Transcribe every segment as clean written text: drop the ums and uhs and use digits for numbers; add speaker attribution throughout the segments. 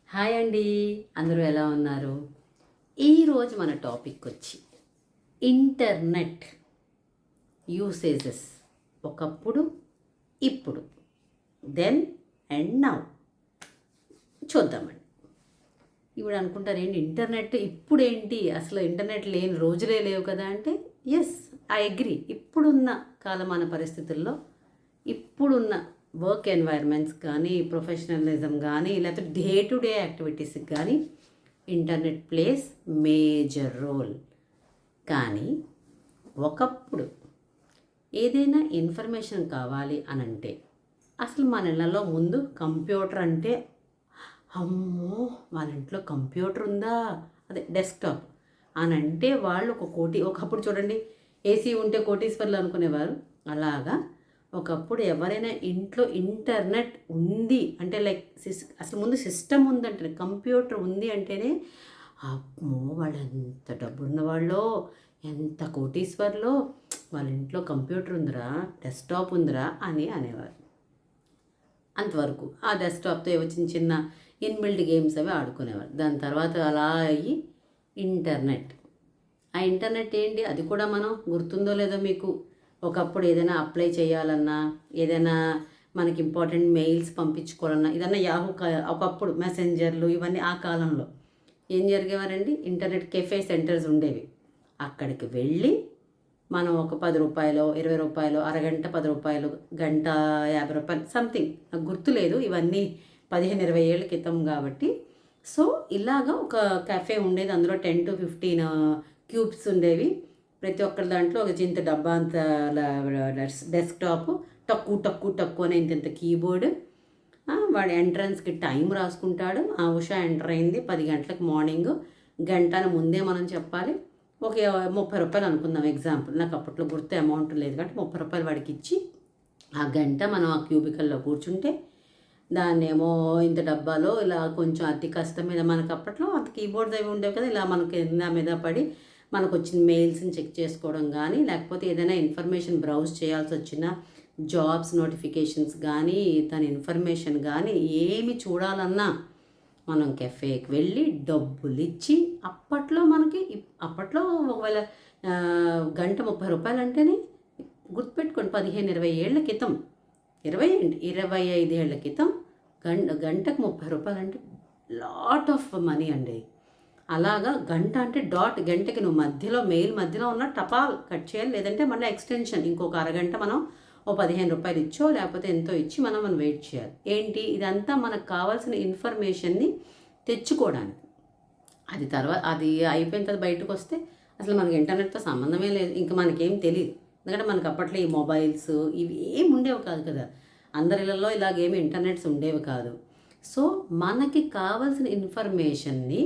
Speaker 1: Hi అండి, అందరూ ఎలా ఉన్నారు? ఈరోజు మన టాపిక్ వచ్చి ఇంటర్నెట్ యూసేజెస్. ఒకప్పుడు, ఇప్పుడు, దెన్ అండ్ నౌ చూద్దామండి. ఇప్పుడు అనుకుంటారు ఏంటి ఇంటర్నెట్ ఇప్పుడేంటి, అసలు ఇంటర్నెట్ లేని రోజులే లేవు కదా అంటే, ఎస్, ఐ అగ్రీ. ఇప్పుడున్న కాలమాన పరిస్థితుల్లో, ఇప్పుడున్న వర్క్ ఎన్వైర్మెంట్స్ కానీ, ప్రొఫెషనలిజం కానీ, లేకపోతే డే టు డే యాక్టివిటీస్కి కానీ ఇంటర్నెట్ ప్లేస్ మేజర్ రోల్. కానీ ఒకప్పుడు ఏదైనా ఇన్ఫర్మేషన్ కావాలి అని అంటే అసలు మన ఇళ్ళలో ముందు కంప్యూటర్ అంటే, అమ్మో వాళ్ళ ఇంట్లో కంప్యూటర్ ఉందా, అదే డెస్క్టాప్ అని అంటే వాళ్ళు ఒకప్పుడు చూడండి, ఏసీ ఉంటే కోటీశ్వర్లు అనుకునేవారు. అలాగా ఒకప్పుడు ఎవరైనా ఇంట్లో ఇంటర్నెట్ ఉంది అంటే, లైక్ అసలు ముందు సిస్టమ్ ఉందంటే, కంప్యూటర్ ఉంది అంటేనే అమ్మో వాళ్ళు ఎంత డబ్బు ఉన్నవాళ్ళో, ఎంత కోటీశ్వర్లో, వాళ్ళ ఇంట్లో కంప్యూటర్ ఉందిరా, డెస్క్టాప్ ఉందిరా అని అనేవారు. అంతవరకు ఆ డెస్క్టాప్తో ఏవో చిన్న చిన్న ఇన్బిల్డ్ గేమ్స్ అవి ఆడుకునేవారు. దాని తర్వాత అలా అయ్యి ఇంటర్నెట్. ఆ ఇంటర్నెట్ ఏంటి, అది కూడా మనం గుర్తుందో లేదో మీకు, ఒకప్పుడు ఏదైనా అప్లై చేయాలన్నా, ఏదైనా మనకి ఇంపార్టెంట్ మెయిల్స్ పంపించుకోవాలన్నా, ఏదన్నా ఒకప్పుడు మెసెంజర్లు ఇవన్నీ ఆ కాలంలో ఏం జరిగేవారండి, ఇంటర్నెట్ కెఫే సెంటర్స్ ఉండేవి. అక్కడికి వెళ్ళి మనం ఒక 10 రూపాయలు, 20 రూపాయలు, అరగంట 10 రూపాయలు, గంట 50 రూపాయలు, సంథింగ్ నాకు గుర్తులేదు, ఇవన్నీ 15-20 ఏళ్ళ క్రితం కాబట్టి. సో ఇలాగా ఒక కెఫే ఉండేది, అందులో 10 to 15 క్యూబ్స్ ఉండేవి. ప్రతి ఒక్కరి దాంట్లో ఒక చింత డబ్బా అంత డెస్క్టాప్, టక్కు అనే ఇంత కీబోర్డ్. వాడు ఎంట్రన్స్కి టైం రాసుకుంటాడు. ఉషా ఎంటర్ అయింది 10 గంటలకు మార్నింగ్, గంటన ముందే మనం చెప్పాలి. ఒక 30 రూపాయలు అనుకుందాం ఎగ్జాంపుల్, నాకు అప్పట్లో గుర్తు అమౌంట్ లేదు కాబట్టి 30 రూపాయలు వాడికి ఇచ్చి ఆ గంట మనం ఆ క్యూబికల్లో కూర్చుంటే, దాన్నేమో ఇంత డబ్బాలో ఇలా కొంచెం అతి కష్టం మీద, మనకు అప్పట్లో అంత కీబోర్డ్స్ అవి ఉండేవి కదా, ఇలా మనకి కింద మీద పడి మనకు వచ్చిన మెయిల్స్ని చెక్ చేసుకోవడం కానీ, లేకపోతే ఏదైనా ఇన్ఫర్మేషన్ బ్రౌజ్ చేయాల్సి వచ్చిన జాబ్స్ నోటిఫికేషన్స్ కానీ, తన ఇన్ఫర్మేషన్ కానీ ఏమి చూడాలన్నా మనం కెఫేకి వెళ్ళి డబ్బులు ఇచ్చి, అప్పట్లో ఒకవేళ గంట 30 రూపాయలు అంటేనే గుర్తుపెట్టుకోండి, 15-20 ఏళ్ల క్రితం, 25 ఏళ్ల క్రితం గంటకు 30 రూపాయలు అంటే లాట్ ఆఫ్ మనీ అండి. అలాగా గంట అంటే గంటకి నువ్వు మెయిల్ మధ్యలో ఉన్న టపాల్ కట్ చేయాలి, లేదంటే మళ్ళీ ఎక్స్టెన్షన్ ఇంకొక అరగంట మనం 15 రూపాయలు ఇచ్చో లేకపోతే ఎంతో ఇచ్చి మనం వెయిట్ చేయాలి. ఏంటి ఇదంతా మనకు కావాల్సిన ఇన్ఫర్మేషన్ని తెచ్చుకోవడానికి. అది అయిపోయిన తర్వాత బయటకు వస్తే అసలు మనకి ఇంటర్నెట్తో సంబంధమే లేదు, ఇంకా మనకేం తెలియదు. ఎందుకంటే మనకు అప్పట్లో ఈ మొబైల్స్ ఇవి ఏమి ఉండేవి కాదు కదా, అందరిలలో ఇలాగేమి ఇంటర్నెట్స్ ఉండేవి కాదు. సో మనకి కావాల్సిన ఇన్ఫర్మేషన్ని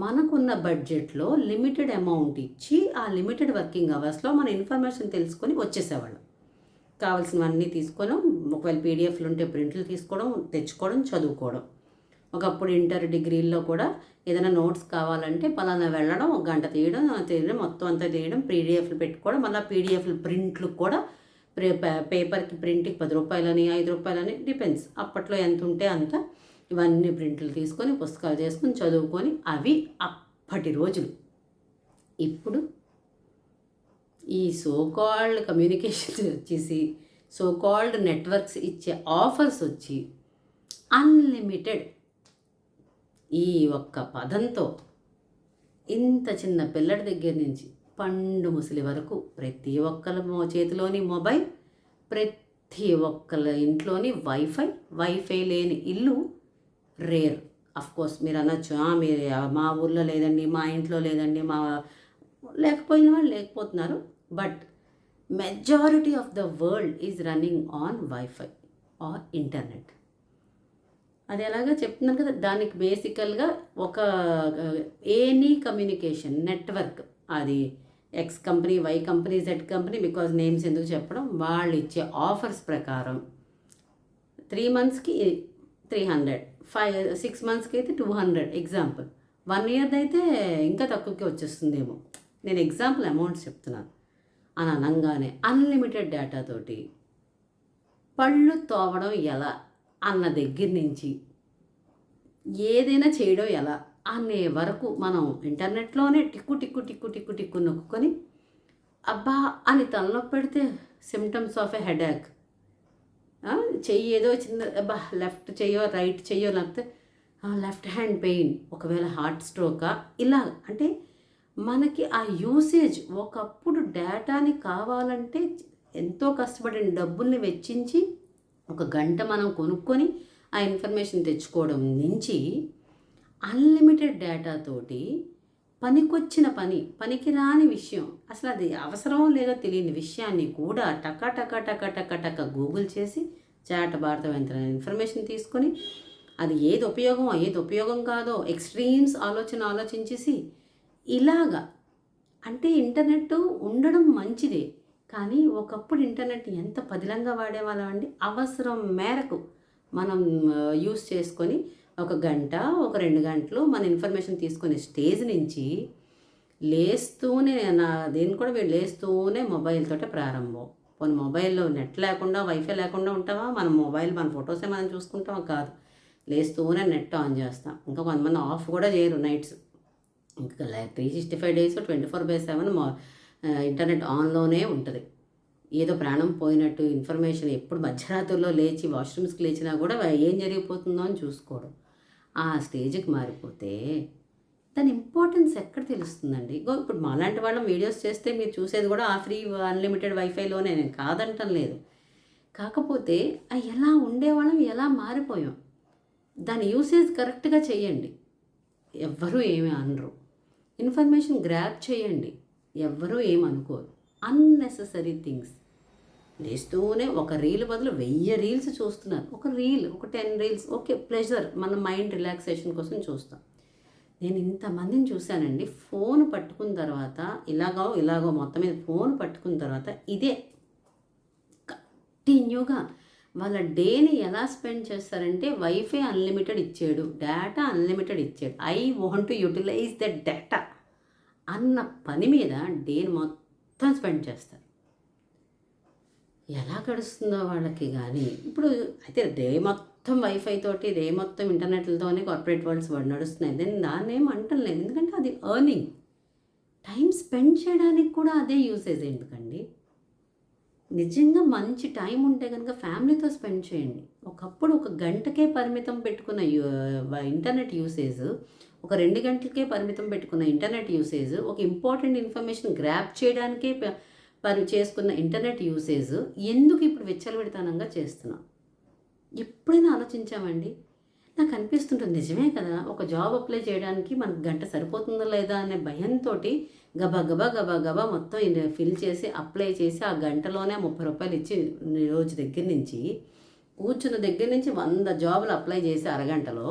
Speaker 1: మనకున్న బడ్జెట్లో లిమిటెడ్ అమౌంట్ ఇచ్చి, ఆ లిమిటెడ్ వర్కింగ్ అవర్స్లో మన ఇన్ఫర్మేషన్ తెలుసుకొని వచ్చేసేవాళ్ళం. కావాల్సినవన్నీ తీసుకోవడం, ఒకవేళ పీడిఎఫ్లు ఉంటే ప్రింట్లు తీసుకోవడం, తెచ్చుకోవడం, చదువుకోవడం. ఒకప్పుడు ఇంటర్ డిగ్రీల్లో కూడా ఏదైనా నోట్స్ కావాలంటే పలానా వెళ్ళడం, ఒక గంట తీయడం మొత్తం అంతా తీయడం, పీడిఎఫ్లు పెట్టుకోవడం, మళ్ళీ పీడిఎఫ్లు ప్రింట్లు కూడా పేపర్కి ప్రింట్కి 10 రూపాయలని 5 రూపాయలని డిపెండ్స్, అప్పట్లో ఎంత ఉంటే అంత. ఇవన్నీ ప్రింట్లు తీసుకొని పుస్తకాలు చేసుకొని చదువుకొని, అవి అప్పటి రోజులు. ఇప్పుడు ఈ సోకాల్డ్ కమ్యూనికేషన్స్ వచ్చేసి, సోకాల్డ్ నెట్వర్క్స్ ఇచ్చే ఆఫర్స్ వచ్చి అన్లిమిటెడ్, ఈ ఒక్క పదంతో ఇంత చిన్న పిల్లడి దగ్గర నుంచి పండు ముసలి వరకు ప్రతి ఒక్కరి చేతిలోని మొబైల్, ప్రతి ఒక్కరి ఇంట్లోని వైఫై లేని ఇల్లు రేర్. అఫ్కోర్స్ మీరు అనొచ్చు, మీరు మా ఊర్లో లేదండి, మా ఇంట్లో లేదండి, లేకపోయిన వాళ్ళు లేకపోతున్నారు. But majority of the world is running on WiFi or internet. అది ఎలాగా చెప్తున్నాను కదా, దానికి బేసికల్గా ఒక ఎనీ కమ్యూనికేషన్ నెట్వర్క్, అది X company, Y company, Z company, because names ఎందుకు చెప్పడం, వాళ్ళు ఇచ్చే ఆఫర్స్ ప్రకారం 3 monthsకి 300, 6 monthsకి అయితే 200 ఎగ్జాంపుల్, 1 year అయితే ఇంకా తక్కువకి వచ్చేస్తుందేమో, నేను ఎగ్జాంపుల్ అమౌంట్స్ చెప్తున్నాను. అని అనగానే అన్లిమిటెడ్ డేటాతోటి పళ్ళు తోవడం ఎలా అన్న దగ్గర నుంచి ఏదైనా చేయడం ఎలా అనే వరకు మనం ఇంటర్నెట్లోనే టిక్కు టిక్కు టిక్కు టిక్కు టిక్కు నొక్కుని అబ్బా అని తలనొప్పి పెడితే సిమ్టమ్స్ ఆఫ్ ఎ హెడేక్, చెయ్యి ఏదో చిన్న అబ్బా లెఫ్ట్ చెయ్యో రైట్ చెయ్యో లేకపోతే లెఫ్ట్ హ్యాండ్ పెయిన్, ఒకవేళ హార్ట్ స్ట్రోకా, ఇలా అంటే మనకి ఆ యూసేజ్ ఒకప్పుడు డేటాని కావాలంటే ఎంతో కష్టపడిన డబ్బుల్ని వెచ్చించి ఒక గంట మనం కొనుక్కొని ఆ ఇన్ఫర్మేషన్ తెచ్చుకోవడం నుంచి అన్లిమిటెడ్ డేటాతోటి పనికొచ్చిన పనికిరాని విషయం, అసలు అది అవసరం లేదో తెలియని విషయాన్ని కూడా టక టక టక టక టక గూగుల్ చేసి చాట భారతమైన ఇన్ఫర్మేషన్ తీసుకొని అది ఏది ఉపయోగమో ఏది ఉపయోగం కాదో ఎక్స్ట్రీమ్స్ ఆలోచించేసి ఇలాగా. అంటే ఇంటర్నెట్ ఉండడం మంచిదే, కానీ ఒకప్పుడు ఇంటర్నెట్ ఎంత పదిలంగా వాడేవాళ్ళం అండి. అవసరం మేరకు మనం యూస్ చేసుకొని ఒక గంట ఒక 2 గంటలు మన ఇన్ఫర్మేషన్ తీసుకునే స్టేజ్ నుంచి లేస్తూనే దీన్ని కూడా వీళ్ళు లేస్తూనే మొబైల్తోటే ప్రారంభం. కొన్ని మొబైల్లో నెట్ లేకుండా వైఫై లేకుండా ఉంటావా, మన మొబైల్ మన ఫొటోసే మనం చూసుకుంటామా? కాదు, లేస్తూనే నెట్ ఆన్ చేస్తాం. ఇంకా కొంతమంది ఆఫ్ కూడా చేయరు నైట్స్. ఇంకా 365 days 24/7 ఇంటర్నెట్ ఆన్లోనే ఉంటుంది. ఏదో ప్రాణం పోయినట్టు ఇన్ఫర్మేషన్ ఎప్పుడు మధ్యరాత్రుల్లో లేచి వాష్రూమ్స్కి లేచినా కూడా ఏం జరిగిపోతుందో అని చూసుకోవడం. ఆ స్టేజ్కి మారిపోతే దాని ఇంపార్టెన్స్ ఎక్కడ తెలుస్తుందండి? ఇప్పుడు మాలాంటి వాళ్ళం వీడియోస్ చేస్తే మీరు చూసేది కూడా ఆ ఫ్రీ అన్లిమిటెడ్ వైఫైలోనే, నేను కాదంటం లేదు. కాకపోతే ఎలా ఉండేవాళ్ళం, ఎలా మారిపోయాం. దాని యూసేజ్ కరెక్ట్గా చేయండి, ఎవ్వరూ ఏమీ అనరు. ఇన్ఫర్మేషన్ గ్రాబ్ చేయండి, ఎవ్వరూ ఏమనుకోరు. అన్నెసెసరీ థింగ్స్ లేస్తూనే ఒక రీల్ బదులు 1000 రీల్స్ చూస్తున్నారు. ఒక 10 రీల్స్ ఓకే, ప్లెజర్, మన మైండ్ రిలాక్సేషన్ కోసం చూస్తాం. నేను ఇంతమందిని చూశానండి, ఫోన్ పట్టుకున్న తర్వాత ఇలాగో మొత్తం మీద ఫోన్ పట్టుకున్న తర్వాత ఇదే కంటిన్యూగా వాళ్ళ డేని ఎలా స్పెండ్ చేస్తారంటే, వైఫై అన్లిమిటెడ్ ఇచ్చాడు, డేటా అన్లిమిటెడ్ ఇచ్చాడు, I want to utilize the data అన్న పని మీద డేని మొత్తం స్పెండ్ చేస్తారు. ఎలా గడుస్తుందో వాళ్ళకి. కానీ ఇప్పుడు అయితే డే మొత్తం వైఫై తోటి, డే మొత్తం ఇంటర్నెట్లతోనే కార్పొరేట్ వరల్డ్స్ నడుస్తున్నాయి. దాన్ని ఏం అంటలేదు, ఎందుకంటే అది ఎర్నింగ్. టైం స్పెండ్ చేయడానికి కూడా అదే యూసేజ్ ఎందుకండి? నిజంగా మంచి టైం ఉంటే కనుక ఫ్యామిలీతో స్పెండ్ చేయండి. ఒకప్పుడు ఒక గంటకే పరిమితం పెట్టుకున్న ఇంటర్నెట్ యూసేజ్, ఒక 2 గంటలకే పరిమితం పెట్టుకున్న ఇంటర్నెట్ యూసేజ్, ఒక ఇంపార్టెంట్ ఇన్ఫర్మేషన్ గ్రాప్ చేయడానికే చేసుకున్న ఇంటర్నెట్ యూసేజ్ ఎందుకు ఇప్పుడు విచ్చలవిడితనంగా చేస్తున్నాం? ఎప్పుడైనా ఆలోచించామండి? నాకు అనిపిస్తుంటుంది, నిజమే కదా, ఒక జాబ్ అప్లై చేయడానికి మనకు గంట సరిపోతుందా లేదా అనే భయంతో గబా మొత్తం ఫిల్ చేసి అప్లై చేసి ఆ గంటలోనే 30 రూపాయలు ఇచ్చి రోజు దగ్గర నుంచి కూర్చున్న దగ్గర నుంచి 100 జాబులు అప్లై చేసి అరగంటలో,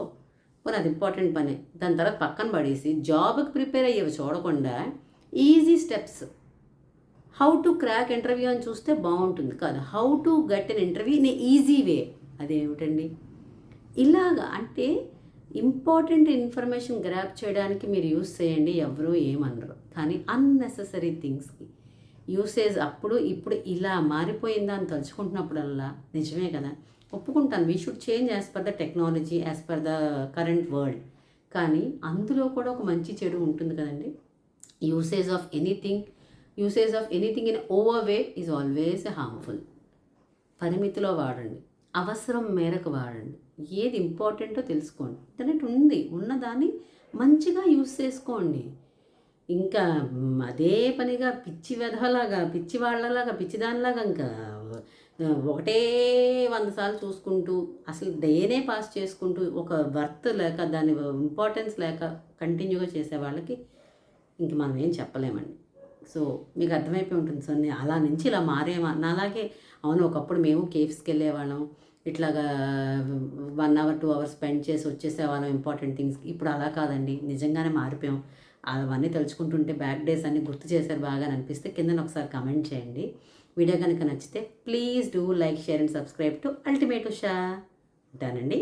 Speaker 1: పోనీ అది ఇంపార్టెంట్ పని, దాని తర్వాత పక్కన పడేసి జాబ్కి ప్రిపేర్ అయ్యేవి చూడకుండా easy steps, how to crack interview అని చూస్తే బాగుంటుంది కాదు, how to get N interview in easy way. అదేమిటండి ఇలాగా? అంటే ఇంపార్టెంట్ ఇన్ఫర్మేషన్ గ్రాప్ చేయడానికి మీరు యూస్ చేయండి, ఎవరూ ఏమనరు. కానీ అన్నెసెసరీ థింగ్స్కి యూసేజ్ అప్పుడు ఇప్పుడు ఇలా మారిపోయిందా అని తలుచుకుంటున్నప్పుడల్లా నిజమే కదా, ఒప్పుకుంటాను, we should change as per the technology, as per the current world. కానీ అందులో కూడా ఒక మంచి చెడు ఉంటుంది కదండి. Usage of anything in over way is always harmful. పరిమితిలో వాడండి, అవసరం మేరకు వాడండి, ఏది ఇంపార్టెంటో తెలుసుకోండి. ఇంటర్నెట్ ఉన్నదాన్ని మంచిగా యూస్ చేసుకోండి. ఇంకా అదే పనిగా పిచ్చి వెధలాగా, పిచ్చి వాళ్ళలాగా, పిచ్చిదానిలాగా ఇంకా ఒకటే 100 సార్లు చూసుకుంటూ అసలు డేనే పాస్ చేసుకుంటూ ఒక వర్త్ లేక, దాని ఇంపార్టెన్స్ లేక కంటిన్యూగా చేసే వాళ్ళకి ఇంక మనం ఏం చెప్పలేమండి. సో మీకు అర్థమైపోయి ఉంటుంది. సో నేను అలా నుంచి ఇలా మారేమా అలాగే. అవును, ఒకప్పుడు మేము కేఫ్స్కి వెళ్ళేవాళ్ళం, ఇట్లాగా 1 hour 2 hours స్పెండ్ చేసి వచ్చేసేవాళ్ళం ఇంపార్టెంట్ థింగ్స్కి. ఇప్పుడు అలా కాదండి, నిజంగానే మారిపోయాం. అవన్నీ తలుచుకుంటుంటే బ్యాక్ డేస్ అన్నీ గుర్తు చేశారు బాగా అనిపిస్తే కింద ఒకసారి కమెంట్ చేయండి. వీడియో కనుక నచ్చితే please do like, share and subscribe to ultimate Usha. ఉంటానండి.